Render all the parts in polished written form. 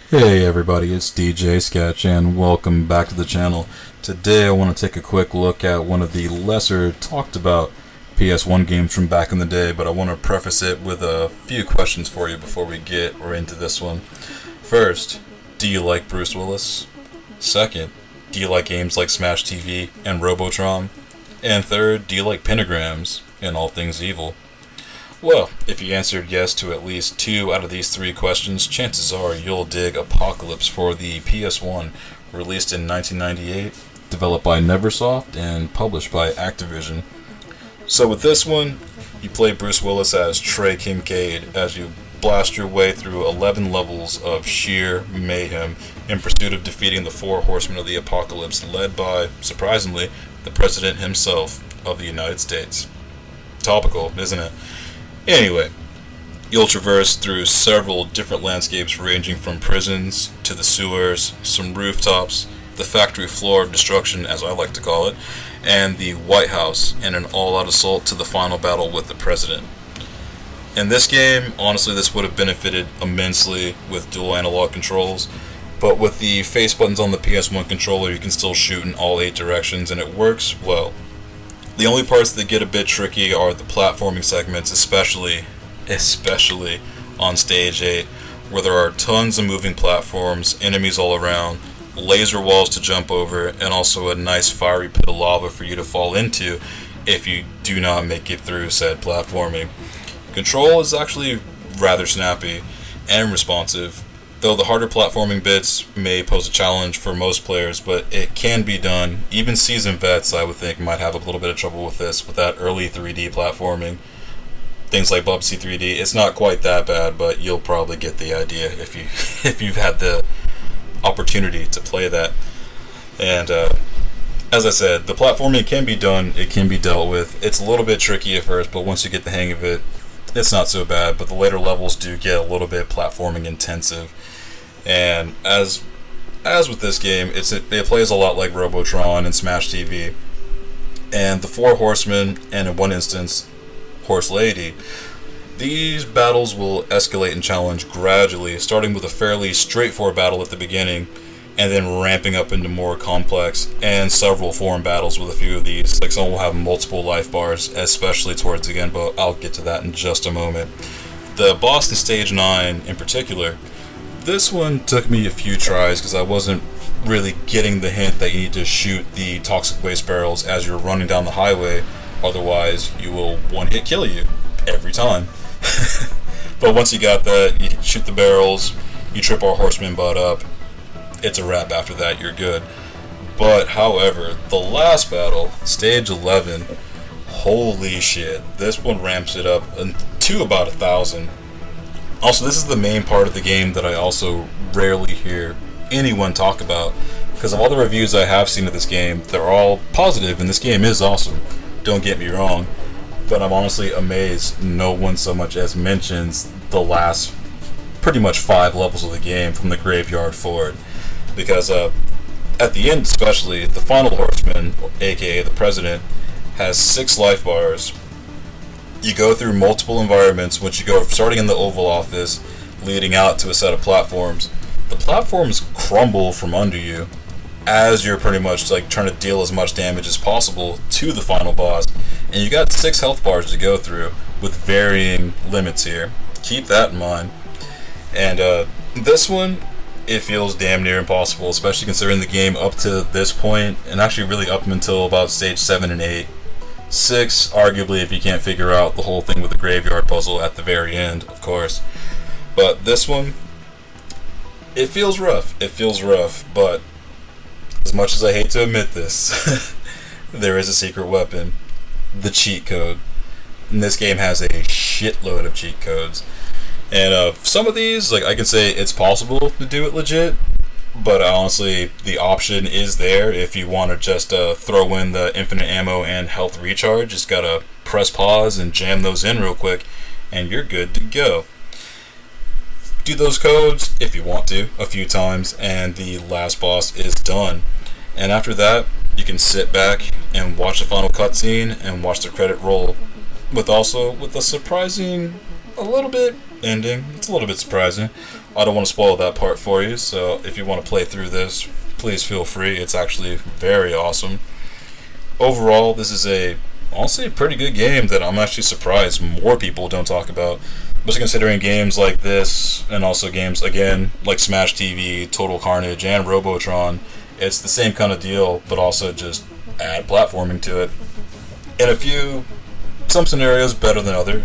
Hey everybody, it's DJ Sketch and welcome back to the channel. Today I want to take a quick look at one of the lesser talked about PS1 games from back in the day, but I want to preface it with a few questions for you before we get into this one. First, do you like Bruce Willis? Second, do you like games like Smash TV and Robotron? And third, do you like pentagrams and all things evil? Well, if you answered yes to at least 2 out of these 3 questions, chances are you'll dig Apocalypse for the PS1, released in 1998, developed by Neversoft, and published by Activision. So with this one, you play Bruce Willis as Trey Kincaid as you blast your way through 11 levels of sheer mayhem in pursuit of defeating the 4 horsemen of the apocalypse, led by, surprisingly, the President himself of the United States. Topical, isn't it? Anyway, you'll traverse through several different landscapes ranging from prisons to the sewers, some rooftops, the factory floor of destruction as I like to call it, and the White House in an all-out assault to the final battle with the President. In this game, honestly, this would have benefited immensely with dual analog controls, but with the face buttons on the PS1 controller you can still shoot in all 8 directions and it works well. The only parts that get a bit tricky are the platforming segments, especially on Stage 8, where there are tons of moving platforms, enemies all around, laser walls to jump over, and also a nice fiery pit of lava for you to fall into if you do not make it through said platforming. Control is actually rather snappy and responsive, though the harder platforming bits may pose a challenge for most players, but it can be done. Even seasoned vets, I would think, might have a little bit of trouble with this, with that early 3D platforming. Things like Bubsy 3D, it's not quite that bad, but you'll probably get the idea if you've had the opportunity to play that. And as I said, the platforming can be done, it can be dealt with. It's a little bit tricky at first, but once you get the hang of it, it's not so bad. But the later levels do get a little bit platforming intensive. And as with this game, it plays a lot like Robotron and Smash TV. And the 4 horsemen, and in one instance, Horse Lady, these battles will escalate and challenge gradually, starting with a fairly straightforward battle at the beginning, and then ramping up into more complex and several form battles with a few of these. Like some will have multiple life bars, especially towards the end, but I'll get to that in just a moment. The boss in Stage 9 in particular, this one took me a few tries because I wasn't really getting the hint that you need to shoot the toxic waste barrels as you're running down the highway, otherwise you will one-hit kill you every time. But once you got that, you shoot the barrels, you trip our horseman butt up, it's a wrap after that, you're good. But however, the last battle, Stage 11, holy shit, this one ramps it up to about 1,000. Also, this is the main part of the game that I also rarely hear anyone talk about, because of all the reviews I have seen of this game, they're all positive, and this game is awesome, don't get me wrong, but I'm honestly amazed no one so much as mentions the last pretty much 5 levels of the game from the graveyard forward, because at the end especially, the final horseman, aka the President, has 6 life bars. You go through multiple environments. Once you go starting in the Oval Office, leading out to a set of platforms, the platforms crumble from under you as you're pretty much like trying to deal as much damage as possible to the final boss. And you got 6 health bars to go through with varying limits here. Keep that in mind. And this one, it feels damn near impossible, especially considering the game up to this point, and actually really up until about Stage 7 and 8. 6, arguably, if you can't figure out the whole thing with the graveyard puzzle at the very end, of course. But this one, it feels rough. It feels rough, but as much as I hate to admit this, there is a secret weapon, the cheat code. And this game has a shitload of cheat codes. And some of these, like I can say it's possible to do it legit, but honestly, the option is there if you want to just throw in the infinite ammo and health recharge. Just gotta press pause and jam those in real quick, and you're good to go. Do those codes if you want to a few times, and the last boss is done. And after that, you can sit back and watch the final cutscene and watch the credit roll, with a surprising, a little bit ending. It's a little bit surprising, I don't want to spoil that part for you, so if you want to play through this, please feel free. It's actually very awesome. Overall, this is honestly a pretty good game that I'm actually surprised more people don't talk about. Especially considering games like this, and also games, again, like Smash TV, Total Carnage, and Robotron, it's the same kind of deal, but also just add platforming to it. In some scenarios better than other.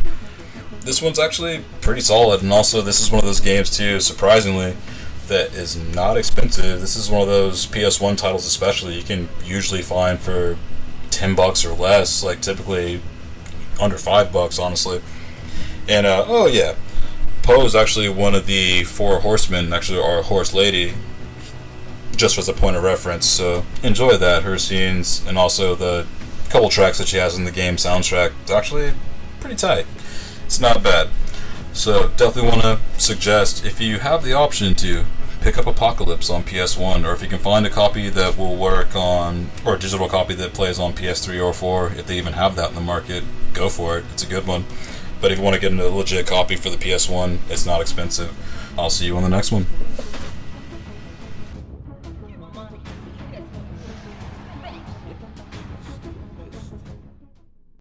This one's actually pretty solid, and also this is one of those games too, surprisingly, that is not expensive. This is one of those PS1 titles especially you can usually find for $10 or less, like typically under $5, honestly. And oh yeah, Poe is actually one of the four horsemen, actually our horse lady, just as a point of reference. So enjoy that, her scenes, and also the couple tracks that she has in the game soundtrack. It's actually pretty tight. It's not bad. So definitely want to suggest, if you have the option to, pick up Apocalypse on PS1, or if you can find a copy that will work on, or a digital copy that plays on PS3 or 4, if they even have that in the market, go for it. It's a good one. But if you want to get a legit copy for the PS1, it's not expensive. I'll see you on the next one.